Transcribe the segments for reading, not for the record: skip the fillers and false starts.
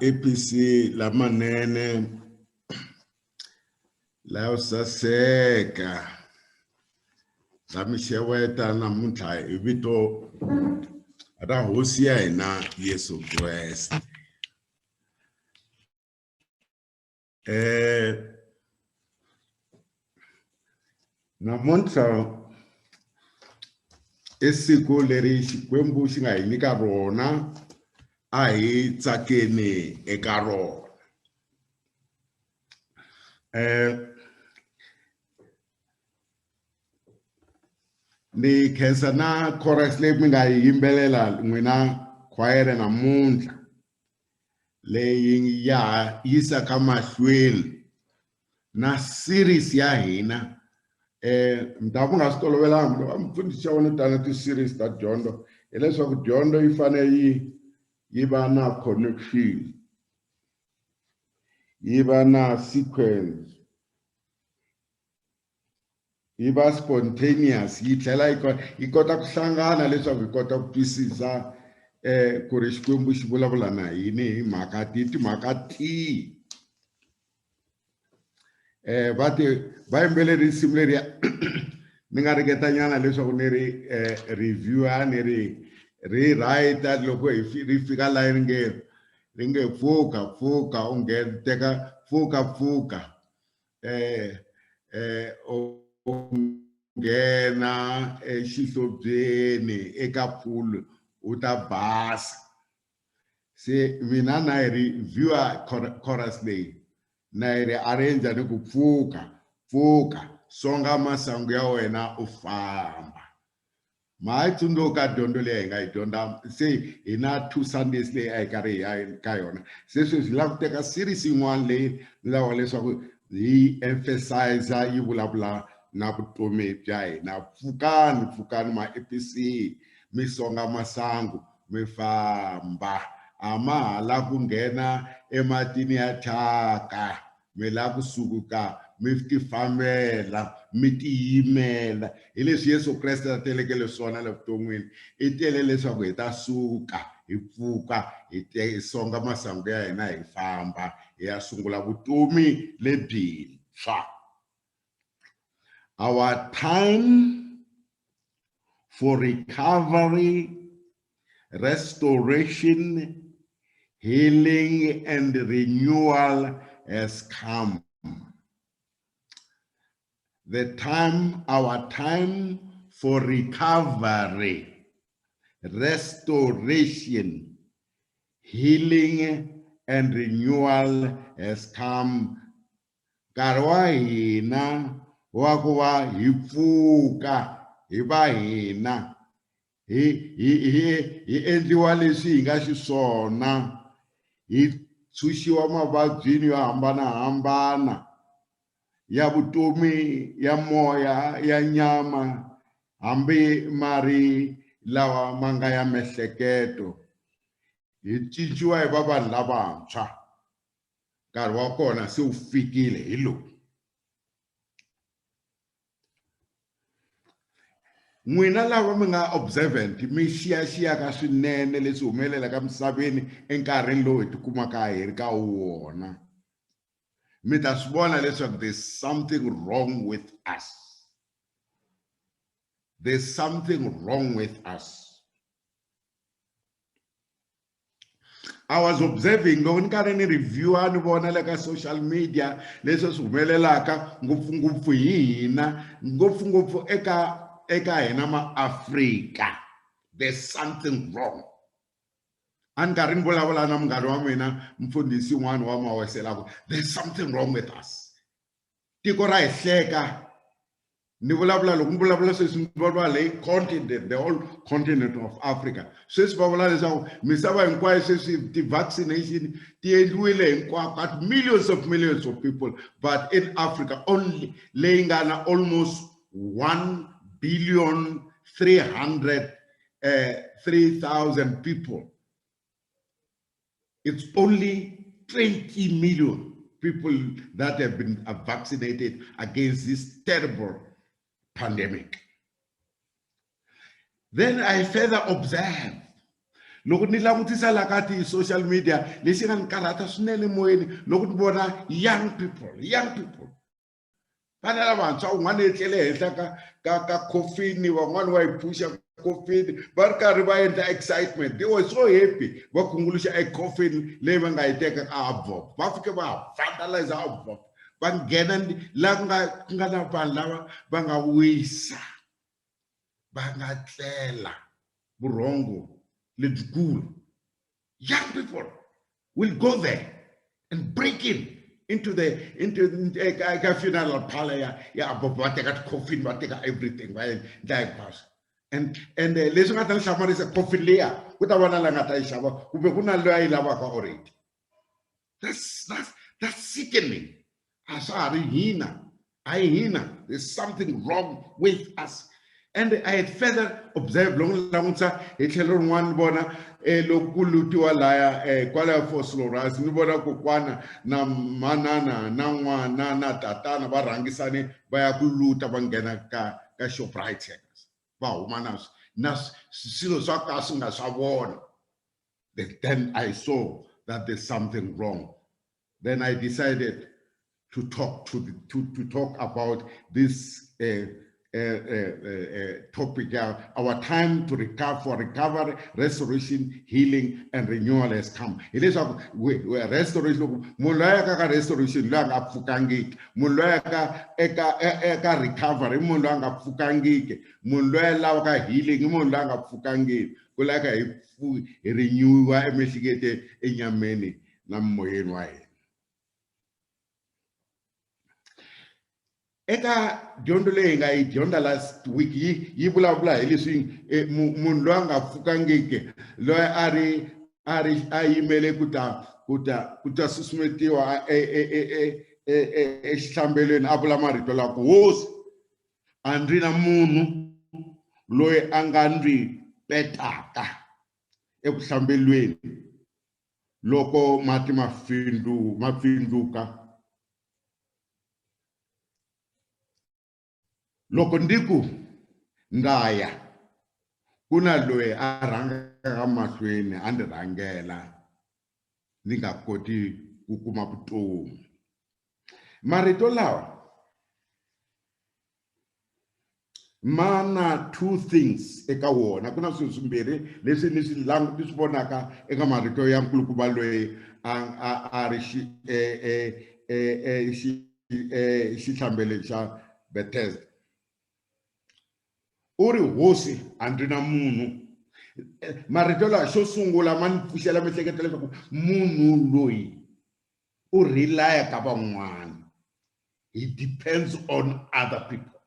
APC lamanene la usaseka zamisheweta namuntlha hi vito ra hosi ya hina Yesu Kreste. Namuntlha i siku leri Xikwembu xi nga hi nyika rona a hi tsakeni eka rona. Ni khensa na chorus leyi mi nga yi yimbelela n'wina khwayere namuntlha leyi ya yisaka mahlweni na series ya hina. Mi ta va nga swi tolovelanga loko a mufundhisi Tshawane tana ti-series ta dyondzo hileswaku dyondzo yi fanele yi va na connection, yi va na sequence, yi va spontaneous, yi tlhela yi kota ku hlangana leswaku hi kota ku twisisa ku ri Xikwembu xi vulavula na yini hi mhaka timhaka tihi. Va yimbeleri risimu leriya ni nga ringetanyana leswaku ni ri reviewer ni ri writer loko ri fika laha ri nge pfuka u teka pfuka u nghena exihlobyeni eka pool u ta basa. Se mina na hi reviewer chorus leyi na hi ri arrange ni ku pfuka songa masangu ya wena u famba. Ma hi tsundzuka dyondzo leyi hi nga yi dyondza se hi na 2 Sundays leyi a hi karhi hi ya ka yona. Se sweswi hi lava ku teka series yin'wana leyi ni lavaka leswaku hi emphasize yi vulavula na vutomi bya hina. Pfukani ma-APC mi songa masangu mi famba. A ma ha la ku nghena ematini ya thyaka, mi la kusuka mi ti fambela mi tiyimela. Hi leswi Yesu Kreste a telekele swona le vuton'wini. I tele leswaku hi ta suka hi pfuka hi songa masangu ya hina hi famba hi ya sungula vutomi lebyintshwa. Our time for recovery, restoration, healing and renewal has come. Our time for recovery, restoration, healing and renewal has come. Nkarhi wa hina wa ku va hi pfuka hi va hina hi endliwa leswi hi nga xiswona, hi tshunxiwa mavabyini yo hambanahambana ya vutomi, ya moya, ya nyama, hambi mari lawa ma nga ya miehleketo. Hi cinciwa hi va vanhu lavantshwa. Nkarhi wa kona se wu fikile hi lowu. N'wina lava mi nga observant mi xiyaka swinene leswi humelelaka misaveni enkarhini lowu hi tikumaka hi ri ka wona. Mi ta swi vona leswaku there's something wrong with us. There's something wrong with us. I was observing loko ni karhi ni reviewer ni vona le ka social media leswi swi humelelaka ngopfungopfu hi hina, ngopfungopfu eka hina ma-Afrika. There's something wrong. A ni karhi ni vulavula na munghana wa mina mfundhisi wun'wana wa maweselaku, there's something wrong with us. Tiko ra hi hleka. Ni vulavula loko ni vulavula sweswi ni vulavula leyi continent, the whole continent of Africa. Sweswi va vula leswaku misava hinkwayo sweswi ti-vaccination ti endliwile hinkwako at millions of people, but in Africa only leyi nga na almost 1,300,000 people. It's only 20 million people that have been vaccinated against this terrible pandemic. Then I further observe, loko ni langutisa la ka ti social media lexi nga ni karhata swinene moyeni loko ni vona young people vana lavantshwa un'wana etlele henhla ka coffin van'wana va yi phusha coffin va ri karhi va endla excitement they were so happy va khunguluxa e coffin leyi va nga yi teka ka abop va fike va vandalize abop va nghena la ku nga na vanhu lava va nga wisa va nga tlela vurhongo lebyikulu. Young people will go there and break into the funeral parlor ya va teka coffin va teka everything va endla hinkwaswo and leswi nga ta ni hlamarisa coffin liya ku ta vona la nga ta yi xava kumbe ku na loyi a yi lavaka already. That's sickening. A swa ha ri hina a hi hina. There's something wrong with us. And I had further observed long langutsa hi tlhelo rin'wana ni vona loko ku lutiwa laya kwalaya for Sloras ni vona kokwana na manana na n'wana na tatana va rhangisane va ya ku luta va nghena ka Shoprite va huma na swilo swa ka swi nga swa vona. Then I saw that there's something wrong. Then I decided to talk about this topic. Our time to recovery, restoration, healing, and renewal has come. It is a restoration. Mulaya restoration langa fukangik. Mulaya eka recovery. Mulanga fukangik. Mulaya langa healing. Mulanga fukangik. Kulaka renew wa emeshigete enyameni na moyenwae. Eka dyondo leyi nga yi dyondza last week yi vulavula hi leswi munhu loyi a nga pfukangiki loyi a yimele ku ta susumetiwa exihlambelweni a vula marito la ku hosi a ndzi na munhu loyi a nga ndzi petaka ekuhlambelweni loko mati ma pfinduka. Loko ndiku ndaya kuna loyi a rhangaka mahlweni a ndzi rhangela ni nga koti ku kuma vutomi. Marito lawa mana two things eka wona. Kuna swilo swimbirhi leswi ni swi vonaka eka marito ya nkulukumba loyi a ri xihlambele xa Bethesda. Uri hosi a ndzi na munhu. Marito lawa xo sungula ma ni pfuxela miehleketo leswaku munhu loyi u rely ka van'wana. He depends on other people.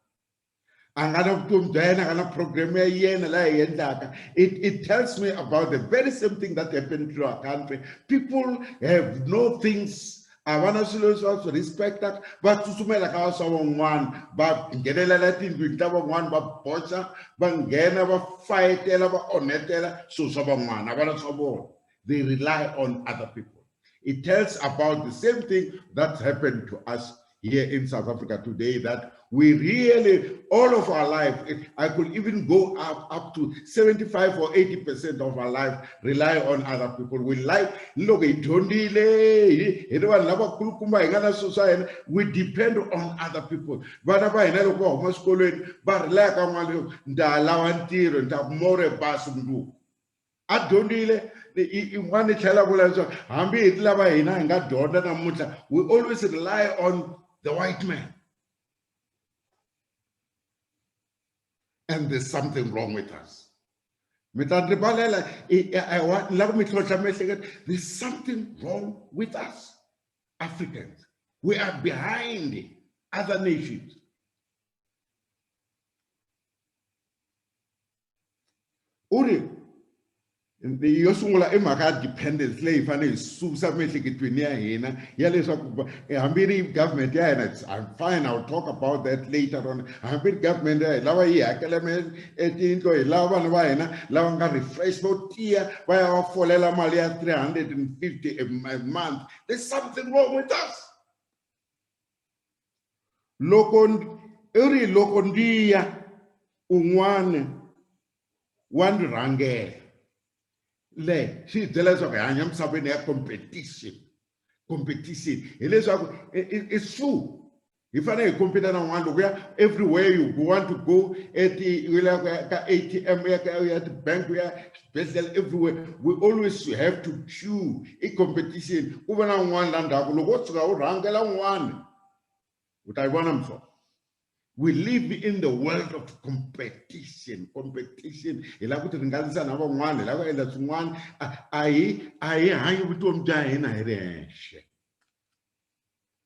Angana vutomi bya yena angana program ya yena la hi endlaka. It tells me about the very same thing that happened to our country. People have no things. Avana swilo swa swi respecta va tsutsumela ka swa van'wana va nghenelela tindlwini ta van'wana va boxa va nghena va fayetela va onhetela swilo swa van'wana avana swa vona. They rely on other people. It tells about the same thing that happened to us here in South Africa today, that we really, all of our life, I could even go up to 75 or 80% of our life rely on other people. We like, look, we depend on other people. We always rely on the white man. And there's something wrong with us. There's something wrong with us, Africans. We are behind other nations. Uri, yosungula emhaka dependence leyi fanele susa mihleketweni ya hina ya leswaku hambiri government ya hina, I'm fine, I'll talk about that later on. Hambiri government ya lava yi hakela etindlo hi lava vana va hina lava nga refresh vo tiya va ya va folela mali ya 350 a month. There's something wrong with us. Loko ndiya un'wana wa ndirhangela Le, xi byela leswaku hi hanya misaveni ya competition. Competition. It's true. If I compete on one, everywhere you want to go, at the ATM, at the bank, special everywhere, we always have to queue a competition. Even on one land, what's one? What I want for. We live in the world of competition. Competition.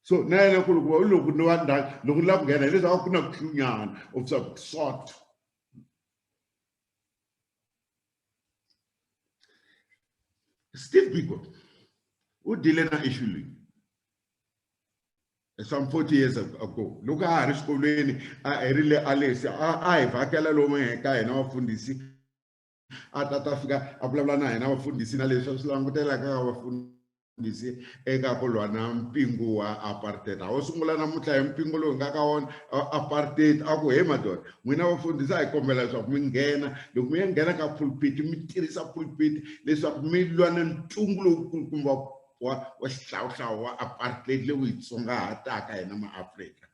So now look of some sort. Steve Biko, who dealing na issue some 40 years ago. Look at Irish Colony, I really Alice, I vakela lome ka na wafundisi atatafika ablabla na na wafundisi na leso silangutela ka wafundisi eka kolwana mpingo wa apartheid. Awusungula namuhla empingo lo ngaka wona apartheid aku hemador. Mwina wafundisi ayikombela swa mingena, loko mi ngena ka pulpit mi tirhisa pulpit leswaku mi lwana ntungu lowu wa xihlawuhlawu wa apartheid leyi hi tsongahataka hina maAfrika.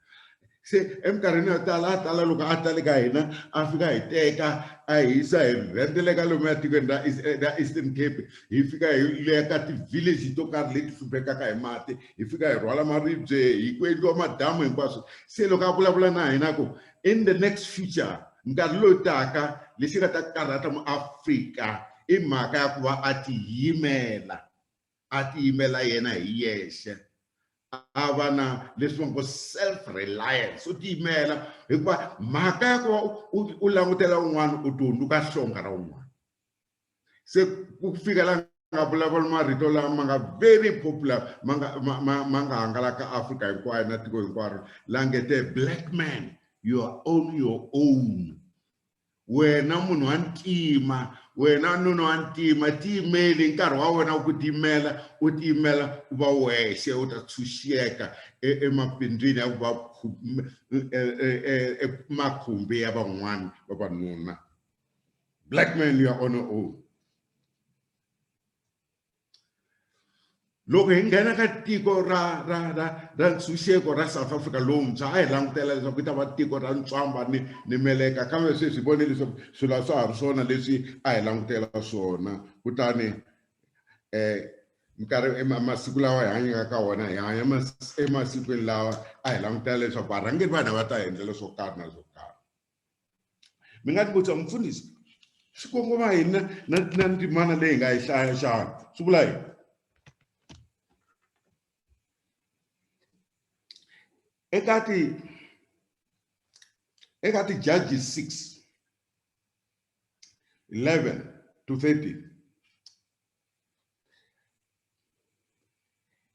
Se eminkarhini yo tala loko a tale ka hina a fika hi teka a hisa hi rhendele ka lomu etikweni ra Eastern Cape, hi fika hi leya ka ti-village to karhi leti hluphekaka hi mati, hi fika hi rhwala maribye, hi ku endliwa madamu hinkwaswo. Se loko a vulavula na hina ku in the next future nkarhi lowu taka lexi nga ta karhata muAfrika i mhaka ya ku va a tiyimela. Ati-yimela yena hi yexe, a va na leswi va ngo self-reliance. U tiyimela hikuva mhaka ya ku u langutela un'wana u tunuka hlonga ra un'wana. Se ku fika la nga vulavula marito lama ma nga very popular ma nga hangalaka Afrika hinkwayo na tiko hinkwaro la ngete black man you are on your own. Wena munhu wa ntima, wena nunu wa ntima, tiyimeli nkarhi wa wena ku tiyimela, u tiyimela u va wexe, u ta tshunxeka emapindrini ya ku va makhumbi ya van'wana vavanuna. Black man you are on your own. Loko hi nghena ka tiko ra ntshunxeko ra South Africa lowuntshwa a hi langutela leswaku ku ta va tiko ra ntswamba ni meleka, kambe sweswi hi vone leswaku swilo swa ha ri swona leswi a hi langutela swona. Kutani masiku lawa hi hanyaka ka wona hi hanya emasikwini lawa a hi langutela leswaku varhangeri va hina va ta endlela swo karhi na swo karhi. Mi nga tivutisa mufundhisi, swi kongoma hina na ndzimana leyi hi nga yi hlaya xana swi vula yini? Eka ti Judges 6:11-13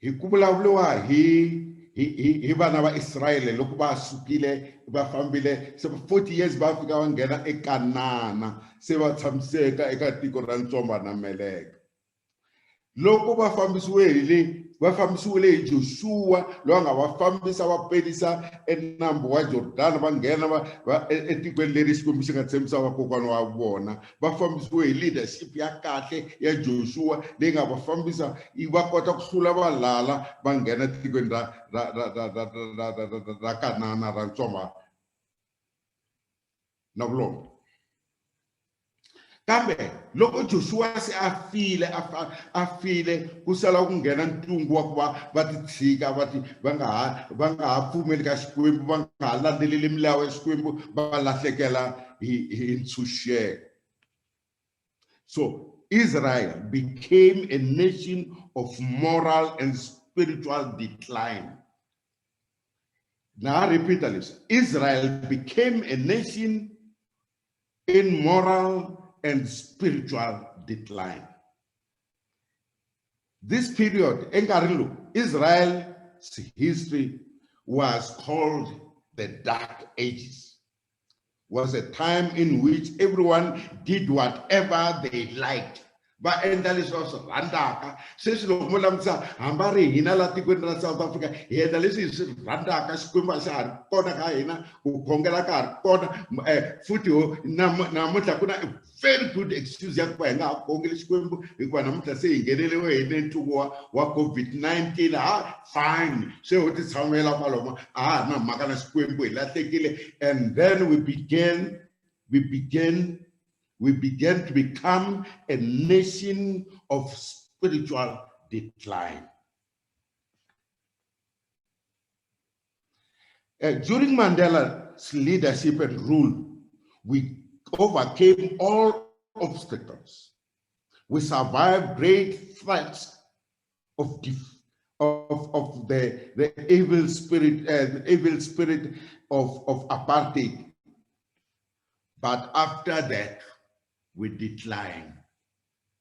hi ku vulavuriwa hi vana va Israyele loko va sukile va fambile 40 years va fika va nghena eKanana, se va tshamiseka eka tiko ra ntswamba na meleka. Loko va fambisiwile hi Joshua loyi a nga va fambisa va pelisa enambu wa Jordan va nghena va etikweni leri Xikwembu xi nga tshembisa vakokwana wa vona. Va fambisiwe hi leadership ya kahle ya Joshua leyi nga va fambisa va kota ku hlula valala va nghena etikweni ra Kanana ra ntswamba na vulongo. Kambe loko Joshua se a file ku sala ku nghena ntungu wa ku va ti tshika va nga ha pfumeli ka Xikwembu, va nga ha landzeleli milawu ya Xikwembu, va lahlekela hi ntshunxeko. So Israel became a nation of moral and spiritual decline. Now I repeat this. Israel became a nation in moral and spiritual decline. This period, Israel's history was called the Dark Ages. Was a time in which everyone did whatever they liked. va endla leswi va swi rhandzaka. Sweswi loko mo langutisa hamba ri hina laha tikweni ra South Africa hi endla leswi hi swi rhandzaka, Xikwembu a xa ha ri kona ka hina, ku khongela ka ha ri kona. Futhi namuntlha ku na a very good excuse ya ku va hi nga ha khongeli Xikwembu hikuva namuntlha se hi ngheneliwe hi ntungu wa COVID-19. Fine, se ho ti tshamela kwalomu, a ha ri na mhaka na Xikwembu, hi lahlekile. And then we began to become a nation of spiritual decline. During Mandela's leadership and rule, we overcame all obstacles. We survived great threats of the evil spirit of apartheid. But after that, we declined,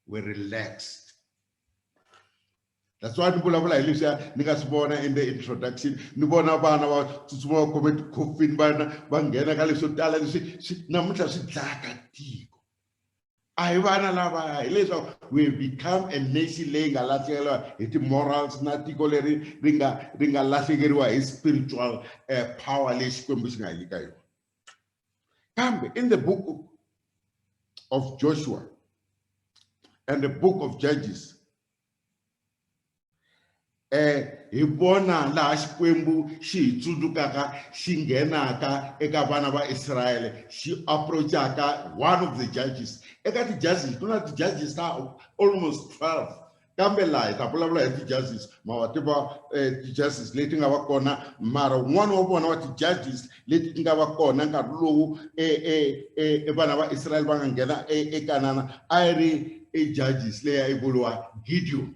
we relaxed. That's why in the introduction, we become a nation laying a morals, spiritual power. In the book of Joshua and the book of Judges, Ibona la Xikwembu xi tsutsukaka xi nghenaka eka vana va Israel, xi approachaka one of the judges. Eka ti-judges ku na ti-judges ta almost 12. Kambe laha hi ta vulavula hi ti-judges, ma wa tiva ti-judges leti nga va kona, mara un'wana wa vona wa ti-judges leti ti nga va kona nkarhi lowu vana va Israel va nga nghena eKanana a ri judges leyi yi vuriwa Gideon.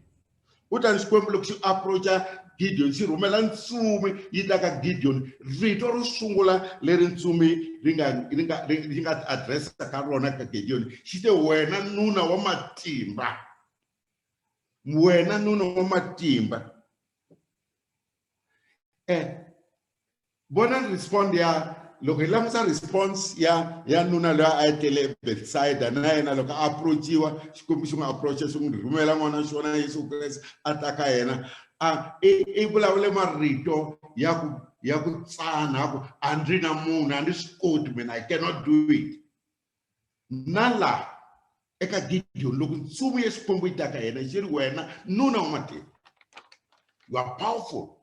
Utani Xikwembu loko xi approacha Gideon, xi rhumela ntsumi yi ta ka Gideon. Vito ro sungula leri ntsumi ri nga address ka rona ka Gideon, xi te wena nuna wa matimba, wena nuna wa matimba. Bona respond ya loko hi langusa response ya nuna loyi a etele Bethsaida, na yena loko a approachiwa Xikwembu xi n'wi approacha xi n'wi rhumela n'wana xona Yesu Kreste a ta ka yena, i vulavule marito ya ku tsana ku a ndzi na munhu, a ndzi swi koti mina, I cannot do it. Na la eka Gideon loko ntsumi ya Xikwembu yi ta ka yena xi ri wena nuna wa matimba, you are powerful,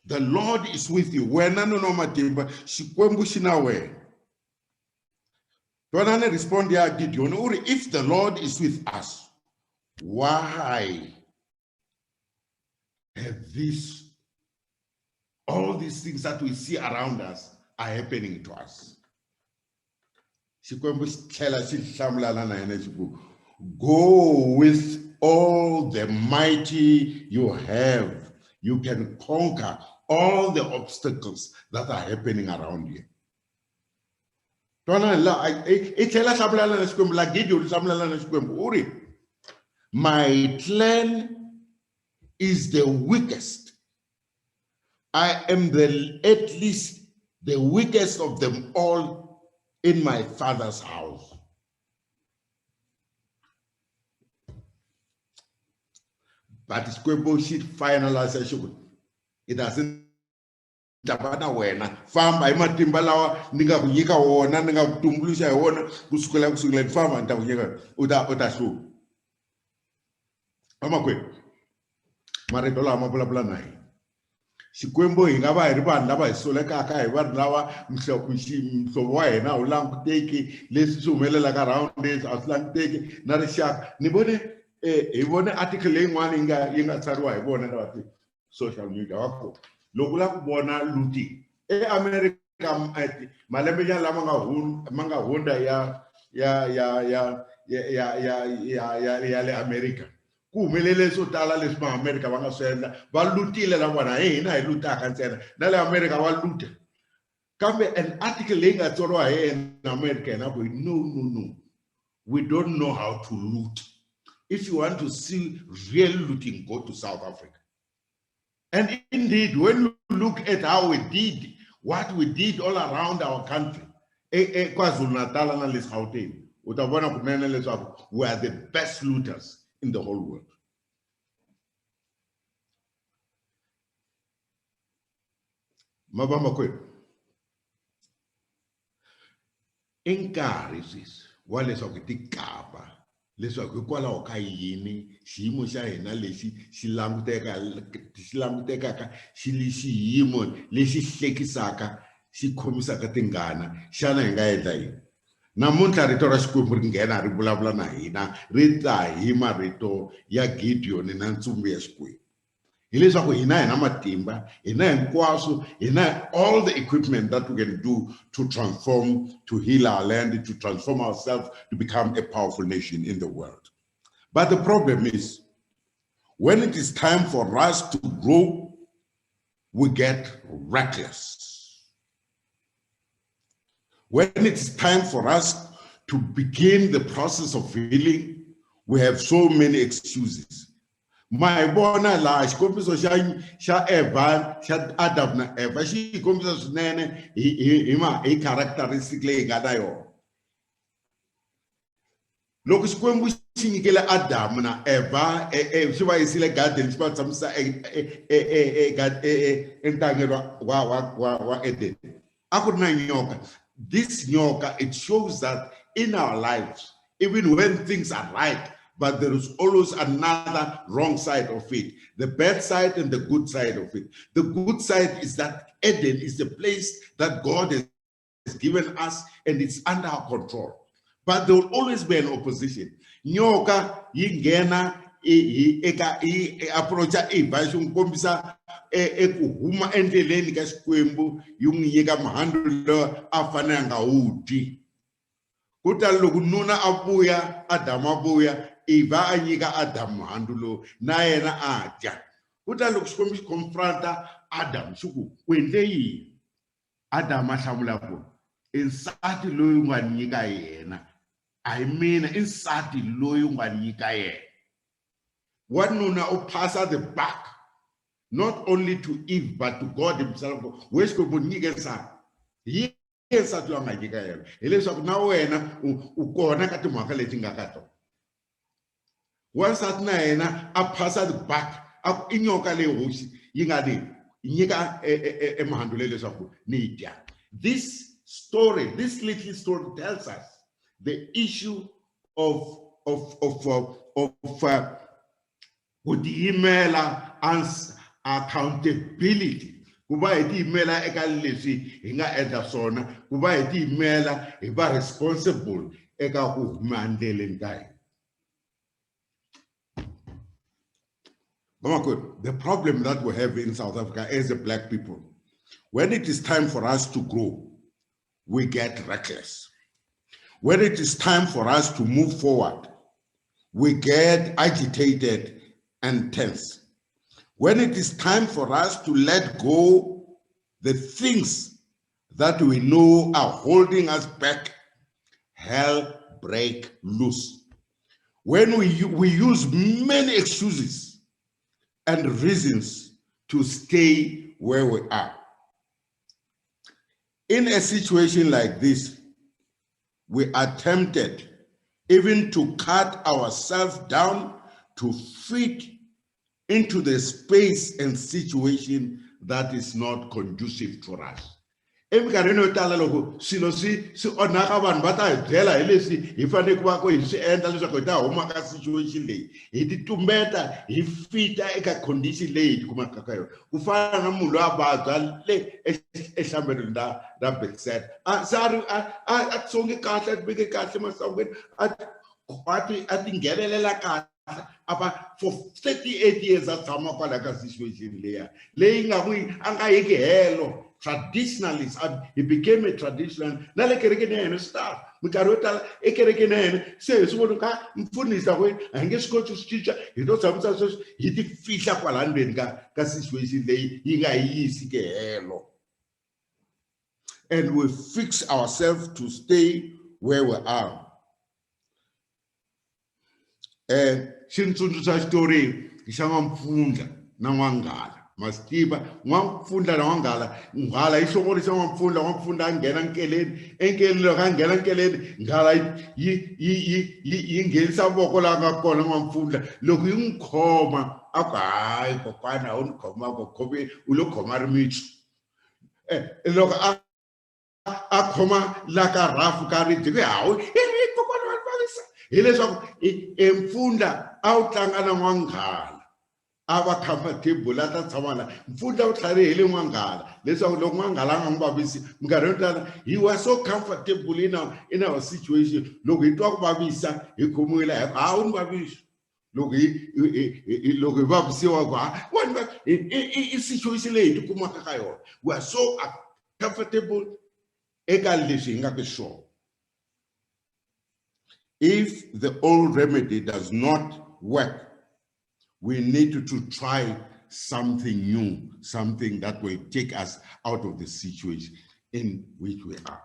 the Lord is with you. Wena nuna wa matimba, Xikwembu xi na wena. Twanani respond ya Gideon uri, if the Lord is with us, why have all these things that we see around us are happening to us? Xikwembu xi tlhela xi hlamulana na yena xi ku, go with all the mighty you have, you can conquer all the obstacles that are happening around you. My clan is the weakest. I am at least the weakest of them all in my father's house. But Xikwembu finalized. It doesn't tabana wena famba hi matimba lawa ni nga ku nyika wona, ni nga ku tumbuluxa hi wona kusukela famba ni ta ku nyika uta hluka. Amakwenu marito lama vulavula na hina, Xikwembu hi nga va hi ri vanhu lava hi solekaka, hi vanhu lava mhlovo wa hina wu languteki, leswi swi humelelaka around leswi a swi languteki na rixaka. Ni vone hi vone article leyin'wana yi nga tsariwa hi vona lava ti social media wako, loko la ku bona looting eAmerica malembe ya lama nga hundza ya le America, ku humelele swo tala leswi ma America va nga swi endla, va lutile la vona, hina hi lutaka ntsena, na le America va luta. Kambe an article leyi nga tsariwa hi America na ku no, we don't know how to loot. If you want to see real looting, go to South Africa. And indeed, when you look at how we did, what we did all around our country, KwaZulu-Natal and Gauteng, we are the best looters in the whole world. Mabamba kwethu enkarhi sweswi wa leswaku tikapa leswaku hikwalaho ka yini xiyimo xa hina lexi xi langutekaka xi li xiyimo lexi hlekisaka xi khomisaka tingana xana hi nga endla yini. Namuntlha rito ra Xikwembu ri nghena ri vulavula na hina ri ta hi marito ya Gideon na ntsumbu ya Xikwembu. Hileswaku hina matimba, hina hinkwaswo, hina all the equipment that we can do to transform, to heal our land, to transform ourselves, to become a powerful nation in the world. But the problem is, when it is time for us to grow, we get reckless. When it's time for us to begin the process of healing, we have so many excuses. My bona la xikombiso xa Eva, xa Adam na Eva, xi kombisa swinene hi characteristic leyi nga na yona. Loko Xikwembu xi nyikele Adam na Eva xi va yisile garden xi va tshamisa entangeni wa Eden, a ku ri na nyoka. This nyoka, it shows that in our lives, even when things are right, but there is always another wrong side of it, the bad side and the good side of it. The good side is that Eden is the place that God has given us and it's under our control. But there will always be an opposition. Nyoka yingena approacha Eva xikombisa ekuhuma endleleni ka Xikwembu yung nyika mahandlo a fananga udi. Kuta loko nuna abuya, Adam abuya, Eva a nyika Adam mahandlo na yena a dya. Kuta loko Xikwembu xi confronta Adam xiku u endle yini? Adam a hlamula ku insati loyi u nga nyika yena. I mean insati loyi u nga nyika yena. Wanuna u passa the back, not only to Eve but to God himself. Where Xikwembu nyike nsati. Insati loyi a nga nyika yena. Hileswaku na wena u kona ka timhaka leti nga ka tona. Wansati na yena a passa the back. Inyoka leyi hoxi yi nga ni nyika emahandlo leswaku ni dya. This story, this little story tells us the issue of accountability. Kuba hi tiyimela eka leswi hi nga endla swona, kuba hi tiyimela hi va responsible eka ku huma endleleni ka hina. The problem that we have in South Africa as a black people, when it is time for us to grow, we get reckless. When it is time for us to move forward, we get agitated and tense. When it is time for us to let go the things that we know are holding us back, hell break loose. When we use many excuses and reasons to stay where we are. In a situation like this, we are tempted even to cut ourselves down to fit into the space and situation that is not conducive to us. Eminkarhini yo tala loko swilo swi onhaka vanhu va ta hi byela hi leswi hi fanele ku va ku hi swi endla leswaku hi ta huma ka situation leyi hi ti tumbeta hi fita eka condition leyi hi tikumaka ka yona. Ku fana na munhu loyi a vabya le ehlambelweni ra backside a tsonge kahle a tibeke kahle masangweni a ti nghenelela kahle apa for 38 years a tshama kwala ka situation leyi nga n'wi a nga yiki helo. Traditionalist, he became a traditional. Na le kerekeni ya yena staff. Minkarhi yo tala ekerekeni ya yena se hi swi vona ka mpfunisa ku a nge swi koti ku swi cinca hi to tshamisa sweswi hi ti fihla kwala ndzeni ka situation leyi yi nga yisi ke helo. And we fix ourselves to stay where we are. Xitsundzuxa xitori xa n'wampfundla na n'wanghala. Mastiba, Wamfunda Wangala, Ngala is always Wamfunda and Geran Kellen, Enkel and Geran Kellen, Gala, Yingel Sabokola, Kolam Wamfunda, looking coma, Akai, Popana, own coma, Kobe, Ulo Komar Mitch. Look, a coma, like a rough carried to the out, Enfunda, out and Wangala. Aba comfortable ata tsamana mfunda utlare hele mwangala leswaku lo mwangala ngambabisi mkarentana he was so comfortable in our situation loko hitwa ku babisa hi khomile ha unibabisi loko hi babisiwa kwa wena I situation leyi hi kumaka ka yona we are so comfortable eka leswi hi nga ku swona. If the old remedy does not work, we need to try something new, something that will take us out of the situation in which we are.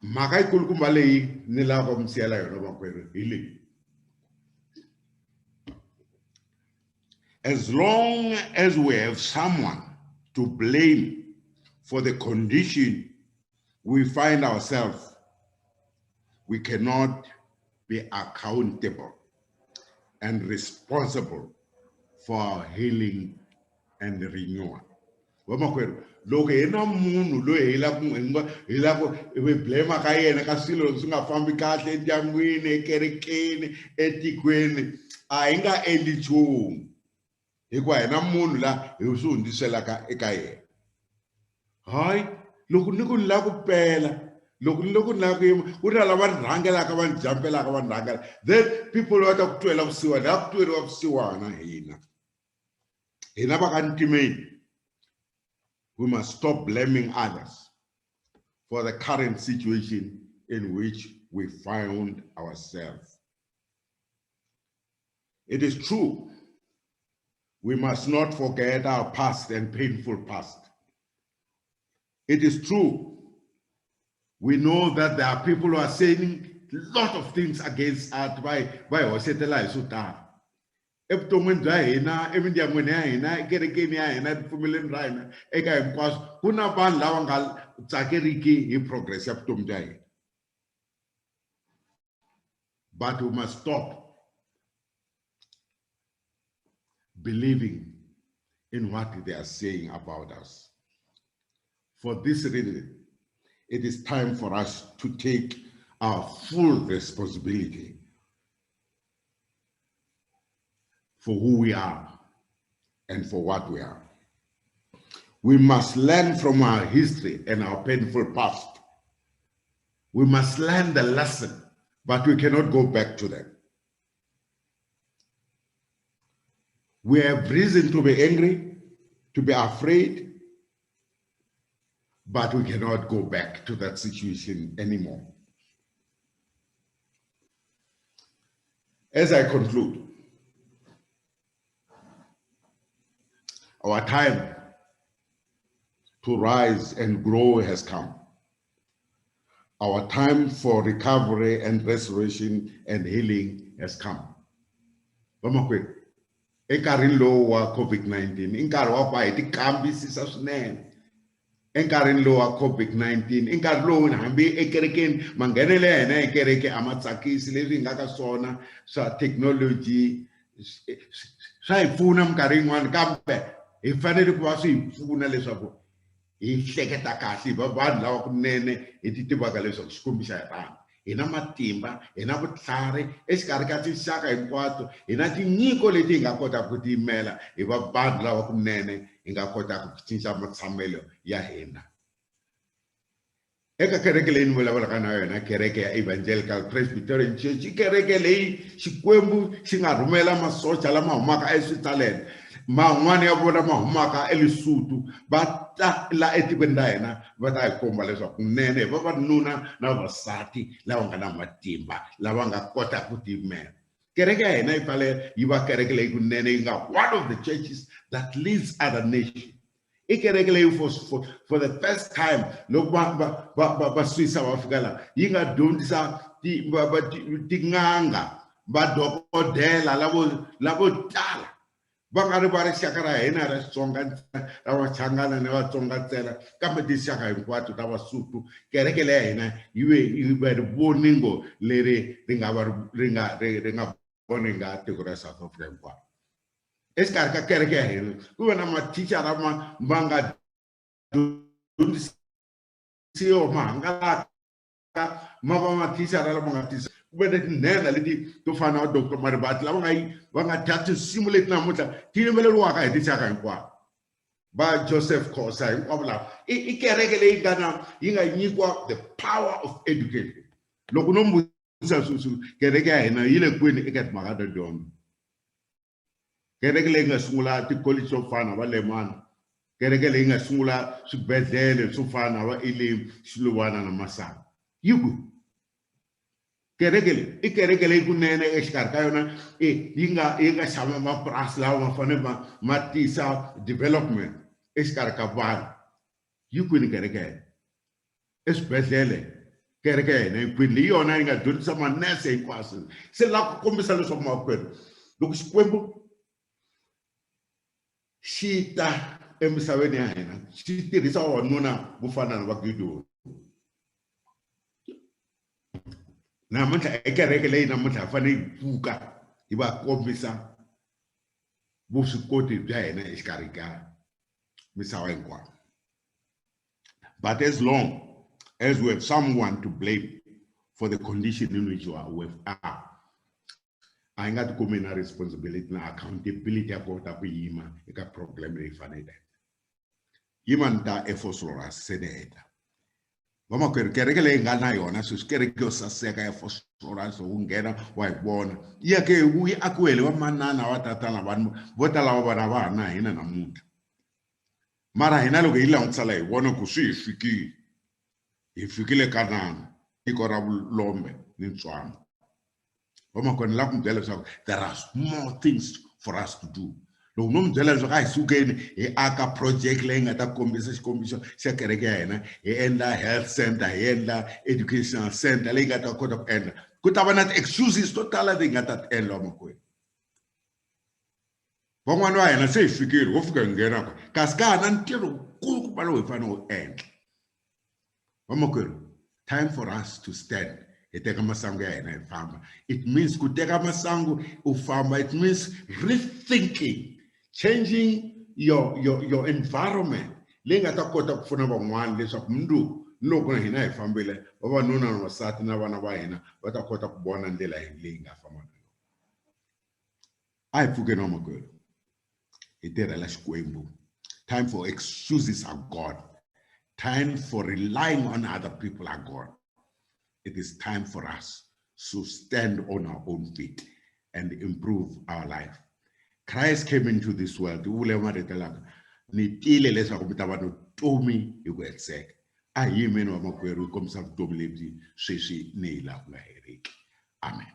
Makai kulkumbale nila ko msiala yo no makwero ile. As long as we have someone to blame for the condition we find ourselves, we cannot be accountable and responsible for our healing and renewal. Loko ena munhu loyi hi la ku we blame ka yena ka swilo swi nga fambi kahle endyangwini ekerekeni etikweni a hi nga endli nchumu hikuva hina munhu la hi swi hundziselaka eka yena. Hayi loko ni ku ni la ku pela loko ni la ku yima ku ri lava rhangelaka va jampelaka va rhangela then people va ta ku twela vusiwana ha ku tweriwa vusiwana hina va ka ntimeni. We must stop blaming others for the current situation in which we found ourselves. It is true, we must not forget our past and painful past. It is true, we know that there are people who are saying a lot of things against us by Osetela Suta. Evuton'wini bya hina emindyangwini ya hina ekerekeni ya hina ripfumeleni ra hina eka hinkwaswo ku na vanhu lava nga tsakeriki hi progress ya vutomi bya hina. But we must stop believing in what they are saying about us. For this reason, it is time for us to take our full responsibility for who we are and for what we are. We must learn from our history and our painful past. We must learn the lesson, but we cannot go back to them. We have reason to be angry, to be afraid, but we cannot go back to that situation anymore. As I conclude, our time to rise and grow has come. Our time for recovery and restoration and healing has come. Enkarhini lowu wa COVID-19 i nkarhi wa ku va hi ti kambisisa swinene. Enkarhini lowu wa COVID-19 i nkarhi lowu hambi ekerekeni manghenele ya hina ekereke a ma tsakisi leswi hi nga ka swona swa technology swa hi pfuna minkarhi yin'wana kambe hi fanele ku va swi hi pfuna leswaku hi hleketa kahle hi va vanhu lava kunene hi ti tivaka leswaku xikwembu xa hi rhandza. Hi na matimba, hi na vutlhari exikarhi ka tinxaka hinkwato, hi na tinyiko leti hi nga kotaka ku tiyimela hi va vanhu lava kunene hi nga kotaka ku cinca matshamelo ya hina. Eka kereke leyi ni vulavulaka na yona kereke ya Evangelical Presbyterian Church i kereke leyi xikwembu xi nga rhumela masocha lama humaka eSwitzerland, man'wana ya vona ma humaka eLesotho va ta la etikweni ra hina va ta hi komba leswaku kunene va vavanuna na vavasati lava nga na matimba lava nga kota ku tiyimela. Kereke ya hina yi fale yi va kereke leyi kunene yi nga one of the churches that leads other nations. I kereke leyi for the first time loko va Swissa va fika la yi nga dyondzisa tin'anga vadokodela lavo tala Bangari bari shakara hina ra Xitsonga ra Vachangana ne Vatsonga ntsena kambe tinxaka hinkwato ta Vasotho kereke leya hina yi ve voningo leri ri nga voni nga tiko ra South Africa hinkwaro. Exikarhi ka kereke ya hina ku ve na mathicara ma nga dyondzisiwa mahangalaka ma va mathicara lama nga tisa ku ve na tinhenha leti to fana na Dr. Marivate lava nga dya tinsimu leti namuntlha ti yimbeleriwaka hi tinxaka hinkwato. Va Joseph Khosa hinkwavo lava i kereke leyi yi nga nyikiwa the power of education. Loko no mbutisa kereke ya hina yi le kwini eka timhaka ta dyondzo. Kereke leyi nga sungula ti-college swo fana va Lemana, kereke leyi nga sungula swibedhlele swo fana va Elim, Shiluvana na Masangu. Yi kwi kereke leyi i kereke leyi kunene exikarhi ka yona yi nga xava mapurasi lawa ma fanele ma tisa development exikarhi ka vanhu. Yi kwini kereke ya hina? Eswibedhlele kereke ya hina yi kwini? Leyi yona yi nga dyondzisa manese hinkwaswo. Se lava ku kombisa leswaku makwerhu loko Xikwembu xi ta emisaveni ya hina xi tirhisa wanuna vo fana na va Gideon. Namuntlha ekereke leyi namuntlha hi fanele hi pfuka hi va kombisa vuswikoti bya hina exikarhi ka misava hinkwayo. But as long as we have someone to blame for the condition in which we are, a hi nga ti kumi na responsibility na accountability ya kota ku yima eka problem leyi fanele. Yima ni ta ephosphorus se ni heta. Vamakwerhu kereke leyi nga na yona sweswi kereke yo saseka ya phosphorus wu nghena wa hi vona yi akiwele vamanana va tatana vanhu vo tala va vana va ha na hina namuntlha. Mara hina loko hi langutisela hi vona ku swi hi fikile Kanani, tiko ra vulombe ni ntswalo. Vamakwerhu ni lava ku mi byela leswaku there are more things for us to do. Loko no mi byela leswaku a hi sukeni hi aka project leyi nga ta kombisa xikombiso xa kereke ya hina, hi endla health center, hi endla educational center leyi nga ta kota ku endla, ku ta va na ti-excuses to tala leyi nga ta ti endla vamakwerhu. Van'wani va hina se hi fikile ho fika hi nghena kasi ka ha na ntirho wukulukumba lowu hi fanele wu endla. Vamakwerhu, time for us to stand. Hi teka masangu ya hina hi famba. It means ku teka masangu u famba. It means rethinking, changing your environment leyi nga ta kota ku pfuna van'wana leswaku mundzuku loko hina hi fambile vavanuna na vasati na vana va hina va ta kota ku vona ndlela leyi nga famba na yona. A hi pfukeni vamakwerhu hi tirhela Xikwembu. Time for excuses are gone. Time for relying on other people are gone. It is time for us to stand on our own feet and improve our life. Christ came into this world. Ni tile leswaku mi ta va no vutomi hi ku hetiseka. A hi yimeni vamakwerhu hi kombisa vutomi lebyi sweswi ni hi laha ku nga heriki. Amen.